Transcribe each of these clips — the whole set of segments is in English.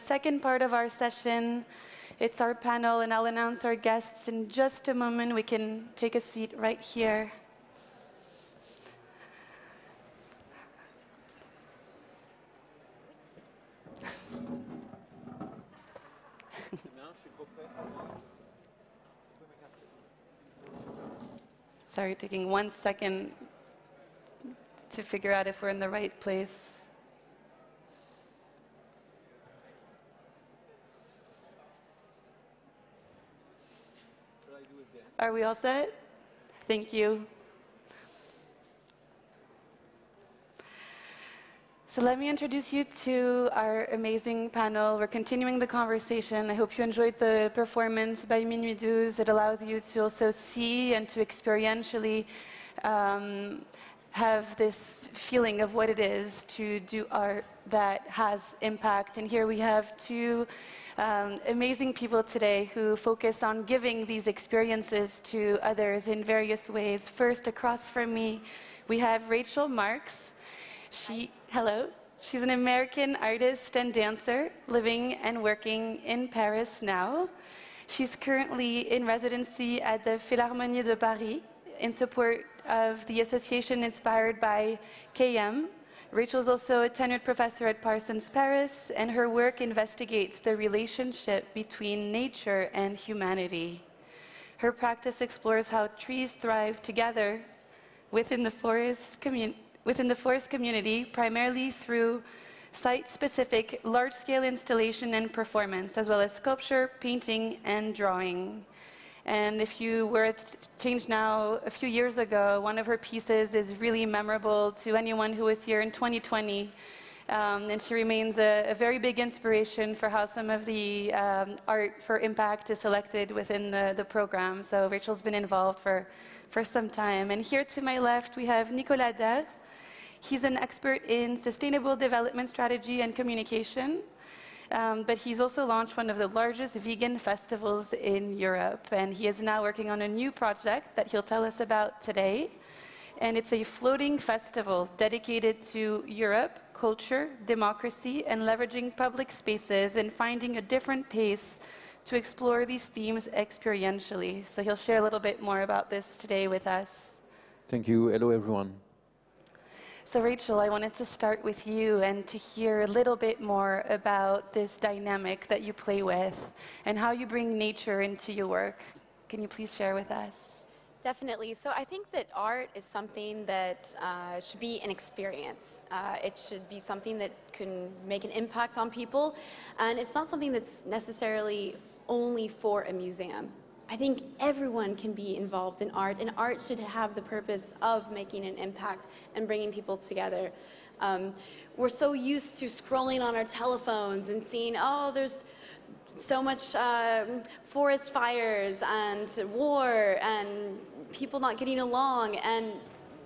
second part of our session. It's our panel, and I'll announce our guests in just a moment. We can take a seat right here. Sorry, taking 1 second to figure out if we're in the right place. Are we all set? Thank you. So let me introduce you to our amazing panel. We're continuing the conversation. I hope you enjoyed the performance by Minuit 12. It allows you to also see and to experientially have this feeling of what it is to do art that has impact. And here we have two amazing people today who focus on giving these experiences to others in various ways. First, across from me, we have Rachel Marks. Hello. She's an American artist and dancer living and working in Paris now. She's currently in residency at the Philharmonie de Paris in support of the association inspired by KM. Rachel's also a tenured professor at Parsons Paris, and her work investigates the relationship between nature and humanity. Her practice explores how trees thrive together within the forest community, primarily through site-specific large-scale installation and performance, as well as sculpture, painting, and drawing. And if you were at ChangeNOW a few years ago, one of her pieces is really memorable to anyone who was here in 2020. And she remains a very big inspiration for how some of the art for impact is selected within the program. So Rachel's been involved for some time. And here to my left, we have Nicolas Dhers. He's an expert in sustainable development strategy and communication, but he's also launched one of the largest vegan festivals in Europe. And he is now working on a new project that he'll tell us about today. And it's a floating festival dedicated to Europe, culture, democracy, and leveraging public spaces and finding a different pace to explore these themes experientially. So he'll share a little bit more about this today with us. Thank you. Hello, everyone. So Rachel, I wanted to start with you and to hear a little bit more about this dynamic that you play with and how you bring nature into your work. Can you please share with us? Definitely. So I think that art is something that should be an experience. It should be something that can make an impact on people, and it's not something that's necessarily only for a museum. I think everyone can be involved in art, and art should have the purpose of making an impact and bringing people together. We're so used to scrolling on our telephones and seeing, oh, there's so much forest fires and war and people not getting along, and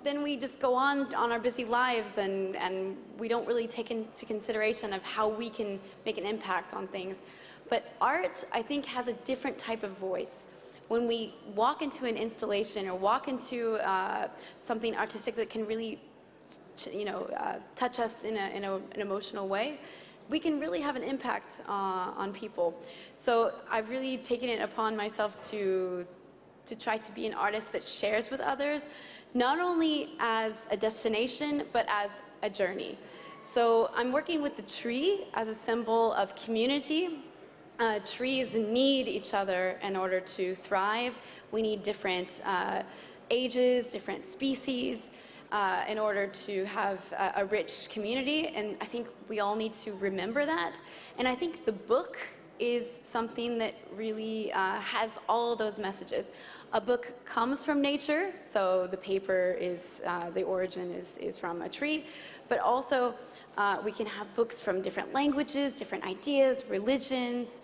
then we just go on our busy lives and we don't really take into consideration of how we can make an impact on things. But art, I think, has a different type of voice. When we walk into an installation or walk into something artistic that can really, touch us in an emotional way, we can really have an impact on people. So I've really taken it upon myself to try to be an artist that shares with others, not only as a destination, but as a journey. So I'm working with the tree as a symbol of community. Trees need each other in order to thrive. We need different ages, different species, in order to have a rich community, and I think we all need to remember that. And I think the book is something that really has all those messages. A book comes from nature, so the paper is, the origin is from a tree, but also we can have books from different languages, different ideas, religions.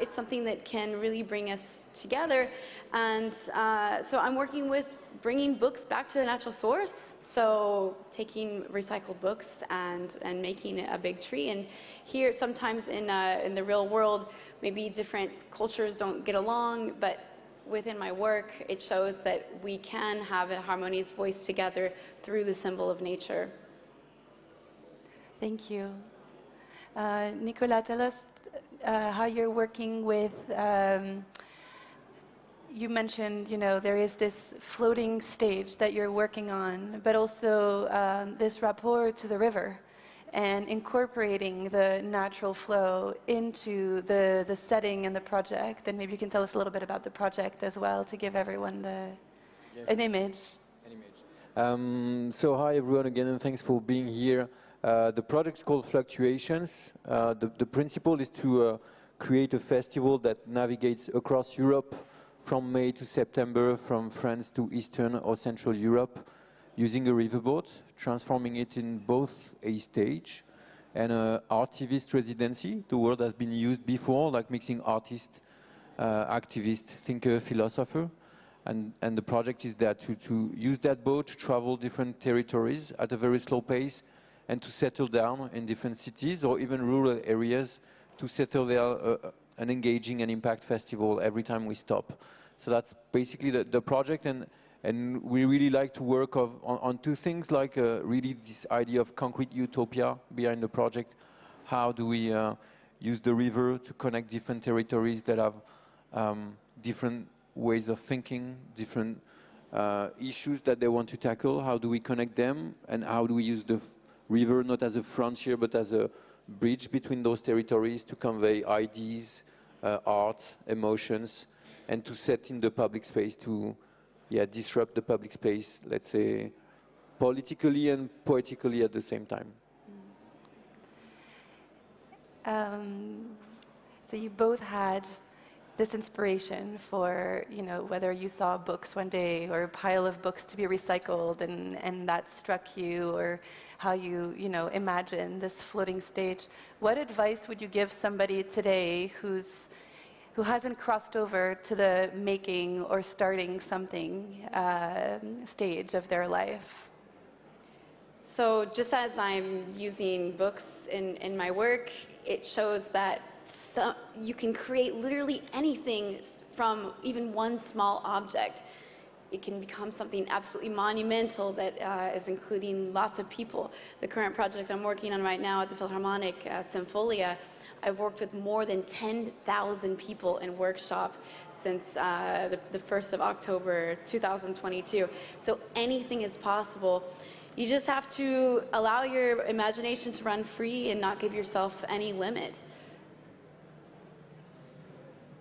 It's something that can really bring us together. And so I'm working with bringing books back to the natural source, so taking recycled books and making a big tree. And here, sometimes in the real world, maybe different cultures don't get along, but within my work, it shows that we can have a harmonious voice together through the symbol of nature. Thank you. Nicolas, tell us how you're working with. You mentioned, there is this floating stage that you're working on, but also this rapport to the river and incorporating the natural flow into the setting and the project. And maybe you can tell us a little bit about the project as well to give everyone an image. So hi everyone again, and thanks for being here. The project's called Fluctuations. The principle is to create a festival that navigates across Europe from May to September, from France to Eastern or Central Europe, using a riverboat, transforming it in both a stage and an artivist residency. The word has been used before, like mixing artist, activist, thinker, philosopher. And the project is there to use that boat to travel different territories at a very slow pace and to settle down in different cities or even rural areas to settle there an engaging and impact festival every time we stop. So that's basically the project, and we really like to work on two things, like really this idea of concrete utopia behind the project. How do we use the river to connect different territories that have different ways of thinking, different issues that they want to tackle? How do we connect them, and how do we use the river not as a frontier but as a bridge between those territories to convey ideas, art, emotions, and to set in the public space to disrupt the public space, let's say, politically and poetically at the same time. So you both had this inspiration for, whether you saw books one day or a pile of books to be recycled and that struck you, or how you, imagine this floating stage. What advice would you give somebody today who hasn't crossed over to the making or starting something stage of their life? So just as I'm using books in my work, it shows that you can create literally anything from even one small object. It can become something absolutely monumental that is including lots of people. The current project I'm working on right now at the Philharmonic, Sympholia, I've worked with more than 10,000 people in workshop since the 1st of October 2022. So anything is possible. You just have to allow your imagination to run free and not give yourself any limit.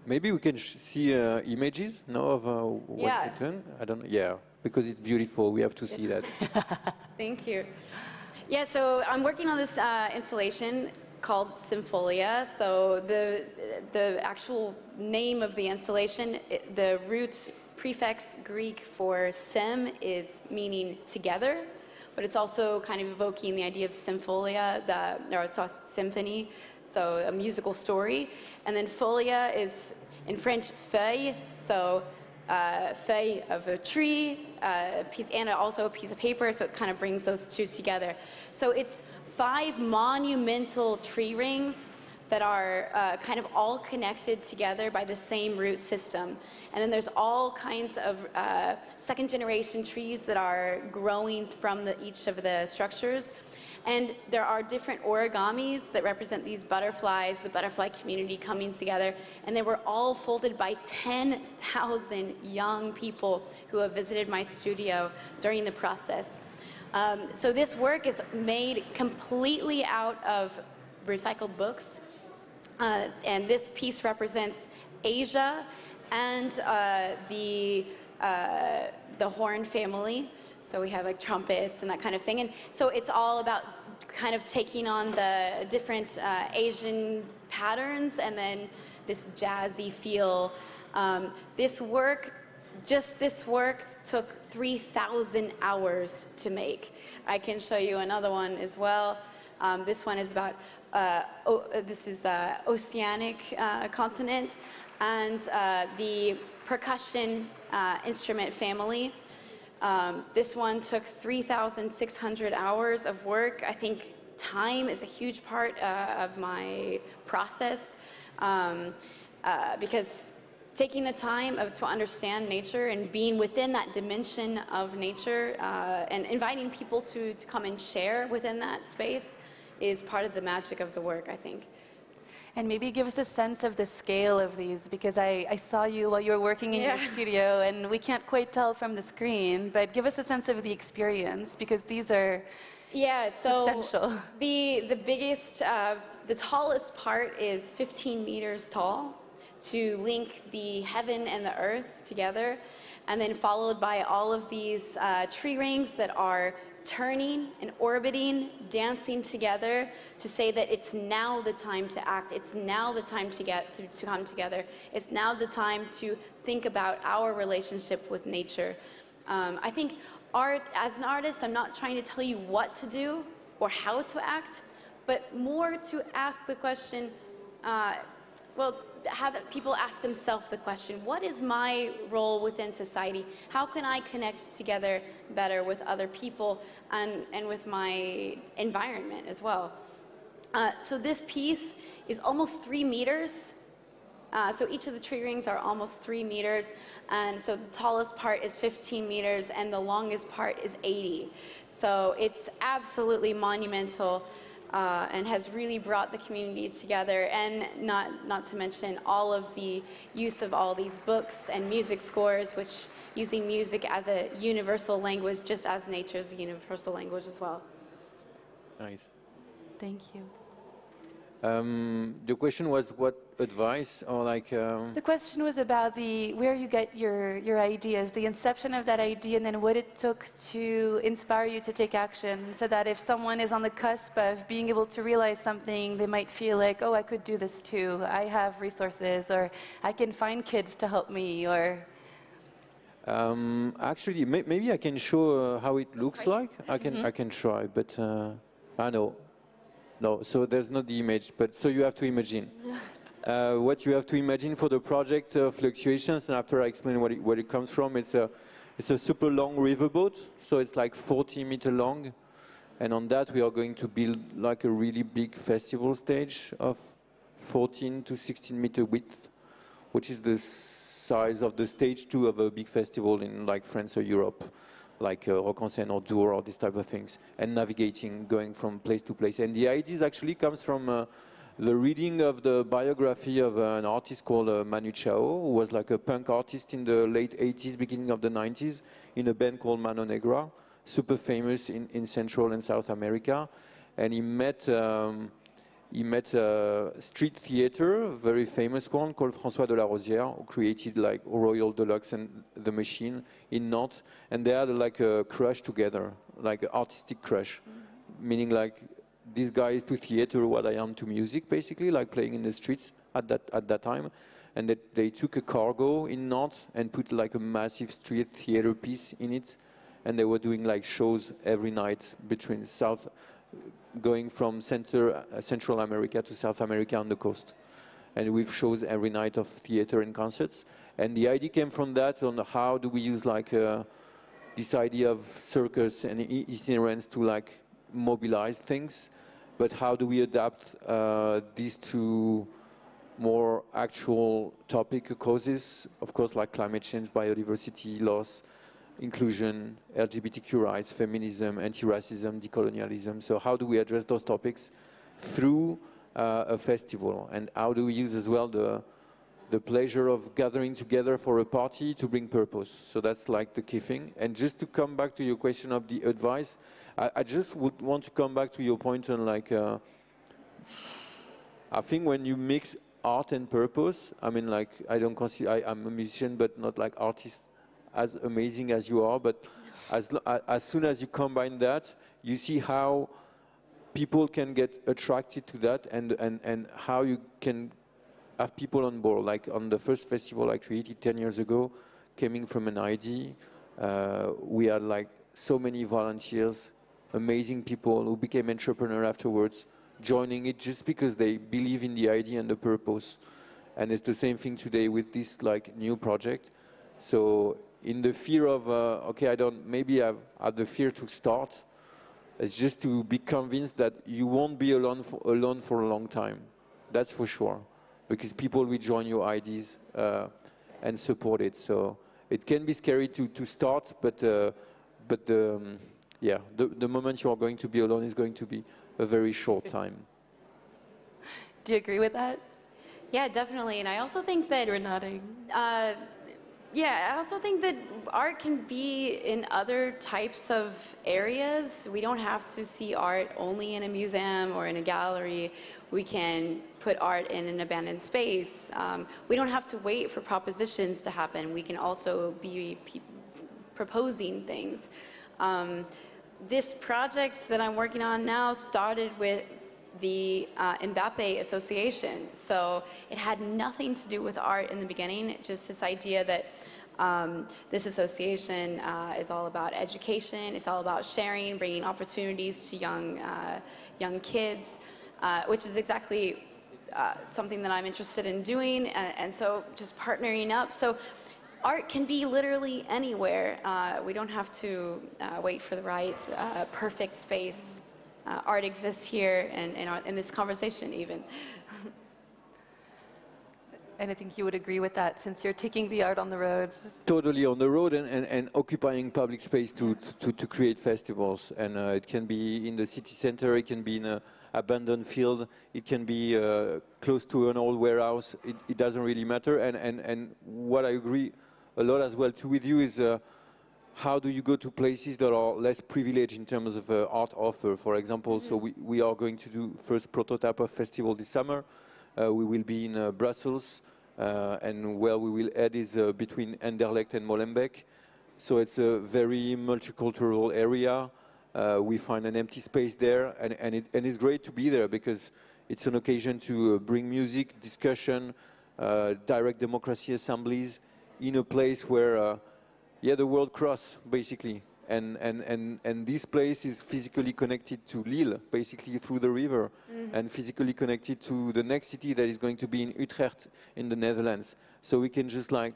Maybe we can see images now of what you've done. I don't know. Yeah, because it's beautiful. We have to see that. Thank you. Yeah, so I'm working on this installation called Sympholia. So the actual name of the installation, the root prefix Greek for sym is meaning together, but it's also kind of evoking the idea of sympholia, or it's a symphony, so a musical story. And then folia is in French feuille, so feuille of a tree, and also a piece of paper, so it kind of brings those two together. So it's 5 monumental tree rings that are kind of all connected together by the same root system. And then there's all kinds of second-generation trees that are growing from each of the structures. And there are different origamis that represent these butterflies, the butterfly community coming together. And they were all folded by 10,000 young people who have visited my studio during the process. So this work is made completely out of recycled books. And this piece represents Asia and the horn family. So we have like trumpets and that kind of thing. And so it's all about kind of taking on the different Asian patterns and then this jazzy feel. This work took 3,000 hours to make. I can show you another one as well. This one is about, this is oceanic continent, and the percussion instrument family. This one took 3,600 hours of work. I think time is a huge part of my process, because taking the time to understand nature and being within that dimension of nature and inviting people to come and share within that space is part of the magic of the work, I think. And maybe give us a sense of the scale of these, because I saw you while you were working in your studio, and we can't quite tell from the screen, but give us a sense of the experience, because these are substantial. The biggest, the tallest part is 15 meters tall to link the heaven and the earth together, and then followed by all of these tree rings that are turning and orbiting, dancing together to say that it's now the time to act. It's now the time to come together. It's now the time to think about our relationship with nature. I think art, as an artist, I'm not trying to tell you what to do or how to act, but more to ask the question, well, have people ask themselves the question, what is my role within society? How can I connect together better with other people and with my environment as well? So this piece is almost 3 meters. So each of the tree rings are almost 3 meters. And so the tallest part is 15 meters and the longest part is 80. So it's absolutely monumental. And has really brought the community together, and not to mention all of the use of all these books and music scores, which using music as a universal language, just as nature is a universal language as well. Nice. Thank you. The question was what advice, or like... The question was about where you get your ideas, the inception of that idea, and then what it took to inspire you to take action, so that if someone is on the cusp of being able to realize something, they might feel like, oh, I could do this too. I have resources, or I can find kids to help me, or... Actually, maybe I can show how it looks like. I can try, but I know. No, so there's not the image, but so you have to imagine. What you have to imagine for the project Fluctuations, and after I explain where it comes from, it's a super long riverboat, so it's like 40-meter long, and on that we are going to build like a really big festival stage of 14 to 16-meter width, which is the size of the stage 2 of a big festival in like France or Europe, like Rock en Seine or Dhers or these type of things, and navigating, going from place to place. And the ideas actually comes from the reading of the biography of an artist called Manu Chao, who was like a punk artist in the late 80s, beginning of the 90s, in a band called Mano Negra, super famous in Central and South America. And he met a street theater, a very famous one, called François de la Rosière, who created like Royal Deluxe and The Machine in Nantes. And they had like a crush together, like an artistic crush, meaning like this guy is to theater what I am to music, basically, like playing in the streets at that time. And that they took a cargo in Nantes and put like a massive street theater piece in it. And they were doing like shows every night between going from Central America to South America on the coast. And we've shows every night of theater and concerts. And the idea came from that, on how do we use like this idea of circus and itinerance to like mobilize things, but how do we adapt these to more actual topic causes, of course, like climate change, biodiversity loss, inclusion, LGBTQ rights, feminism, anti-racism, decolonialism. So how do we address those topics through a festival? And how do we use as well the pleasure of gathering together for a party to bring purpose? So that's like the key thing. And just to come back to your question of the advice, I just would want to come back to your point on like, I think when you mix art and purpose, I mean, like, I don't consider, I'm a musician, but not like artist as amazing as you are, but as soon as you combine that, you see how people can get attracted to that, and how you can have people on board. Like on the first festival I created 10 years ago, coming from an idea, we had like so many volunteers, amazing people who became entrepreneurs afterwards, joining it just because they believe in the idea and the purpose. And it's the same thing today with this like new project. So in the fear of, okay, maybe I have the fear to start, it's just to be convinced that you won't be alone for a long time. That's for sure, because people will join your ideas and support it. So it can be scary to start, but the moment you are going to be alone is going to be a very short time. Do you agree with that? Yeah, definitely. And I also think that You're nodding. yeah, I also think that art can be in other types of areas. We don't have to see art only in a museum or in a gallery. We can put art in an abandoned space. We don't have to wait for propositions to happen. We can also be proposing things. This project that I'm working on now started with the Mbappe Association. So it had nothing to do with art in the beginning, just this idea that this association is all about education, it's all about sharing, bringing opportunities to young kids, which is exactly something that I'm interested in doing, and so just partnering up. So art can be literally anywhere. We don't have to wait for the right perfect space. Art exists here in this conversation even. And I think you would agree with that since you're taking the art on the road. Totally on the road and occupying public space to create festivals. And it can be in the city center, it can be in an abandoned field, it can be close to an old warehouse. It doesn't really matter. And what I agree a lot as well too with you is how do you go to places that are less privileged in terms of art offer, for example. So we are going to do first prototype of festival this summer. We will be in Brussels, and where we will add is between Anderlecht and Molenbeek. So it's a very multicultural area. We find an empty space there, and it's great to be there because it's an occasion to bring music, discussion, direct democracy assemblies in a place where yeah, the world cross, basically. And this place is physically connected to Lille, basically through the river, and physically connected to the next city that is going to be in Utrecht in the Netherlands. So we can just like,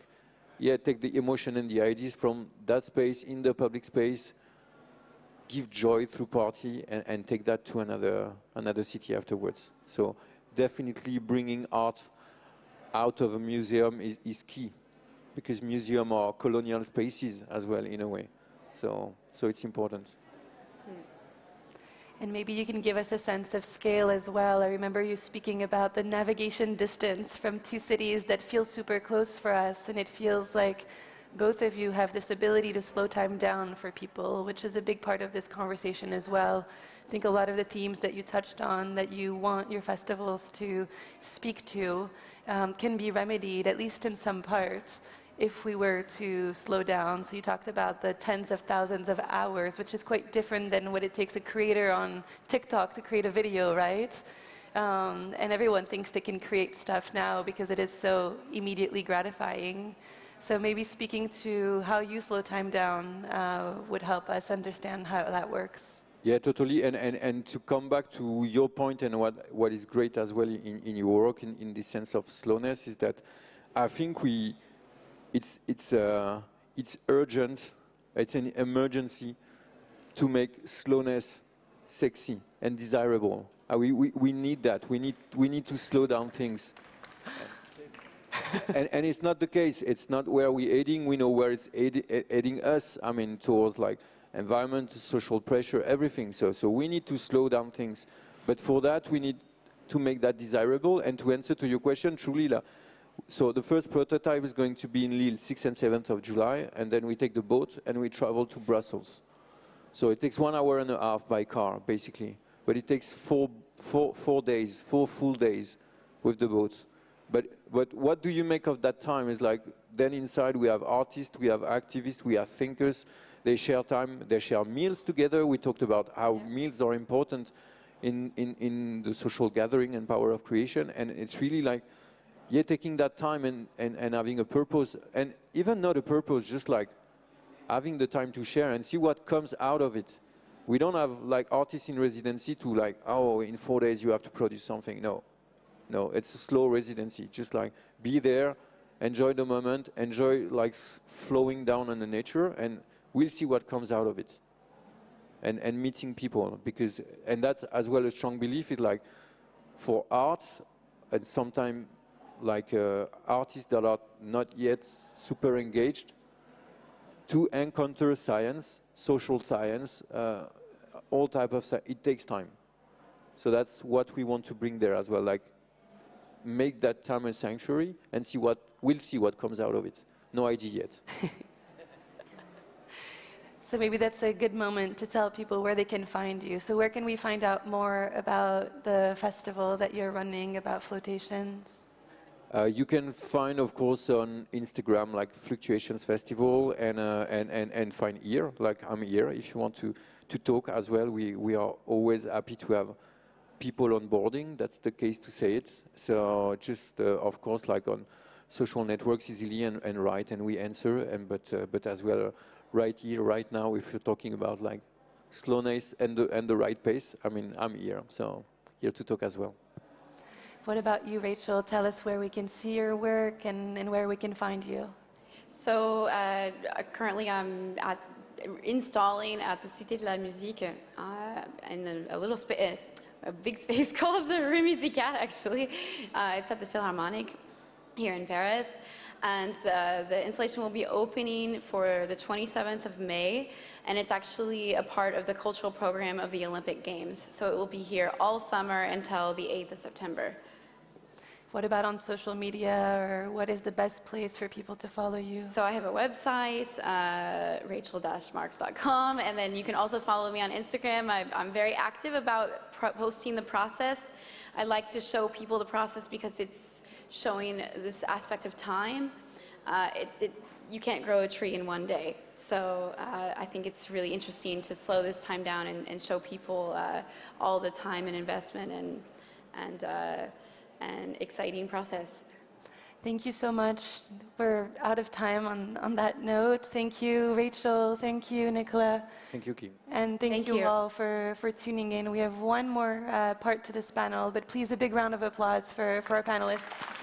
yeah, take the emotion and the ideas from that space in the public space, give joy through party, and take that to another city afterwards. So definitely bringing art out of a museum is key, because museums are colonial spaces as well, in a way. So it's important. And maybe you can give us a sense of scale as well. I remember you speaking about the navigation distance from two cities that feel super close for us, and it feels like both of you have this ability to slow time down for people, which is a big part of this conversation as well. I think a lot of the themes that you touched on that you want your festivals to speak to can be remedied, at least in some part, if we were to slow down. So you talked about the tens of thousands of hours, which is quite different than what it takes a creator on TikTok to create a video, right? And everyone thinks they can create stuff now because it is so immediately gratifying. So maybe speaking to how you slow time down would help us understand how that works. Yeah, totally. And to come back to your point, and what is great as well in your work in this sense of slowness, is that I think it's urgent, it's an emergency to make slowness sexy and desirable. We need that. We need to slow down things. and it's not the case. It's not where we're heading. We know where it's heading us. I mean, towards like environment, social pressure, everything. So we need to slow down things. But for that, we need to make that desirable. And to answer to your question, truly, so the first prototype is going to be in Lille, 6th and 7th of July, and then we take the boat and we travel to Brussels. So it takes 1 hour and a half by car, basically. But it takes four full days with the boat. But what do you make of that time? Is like, then inside we have artists, we have activists, we have thinkers. They share time, they share meals together. We talked about how meals are important in the social gathering and power of creation. And it's really like, yeah, taking that time and having a purpose, and even not a purpose, just like having the time to share and see what comes out of it. We don't have like artists in residency to like, oh, in 4 days you have to produce something. No, it's a slow residency. Just like be there, enjoy the moment, enjoy like flowing down on the nature, and we'll see what comes out of it. And meeting people, and that's as well a strong belief in like, for art, and sometimes like artists that are not yet super engaged, to encounter science, social science, all type of science, it takes time. So that's what we want to bring there as well, like make that time a sanctuary and we'll see what comes out of it. No idea yet. So maybe that's a good moment to tell people where they can find you. So where can we find out more about the festival that you're running, about Flotations? You can find, of course, on Instagram, like Fluctuations Festival, and find here, like I'm here, if you want to talk as well. We are always happy to have people onboarding. That's the case to say it. So just, of course, like on social networks easily and write, and we answer. But as well, right here, right now, if you're talking about like slowness and the right pace, I mean, I'm here, so here to talk as well. What about you, Rachel? Tell us where we can see your work and where we can find you. So currently I'm installing at the Cité de la Musique in a big space called the Rue Musicale, actually. It's at the Philharmonic here in Paris. And the installation will be opening for the 27th of May, and it's actually a part of the cultural program of the Olympic Games. So it will be here all summer until the 8th of September. What about on social media, or what is the best place for people to follow you? So I have a website, rachel-marks.com, and then you can also follow me on Instagram. I'm very active about posting the process. I like to show people the process because it's showing this aspect of time. You can't grow a tree in one day. So I think it's really interesting to slow this time down and show people all the time and investment and exciting process. Thank you so much. We're out of time on that note. Thank you, Rachel. Thank you, Nicolas. Thank you, Kim. And thank you all for tuning in. We have one more part to this panel, but please a big round of applause for our panelists.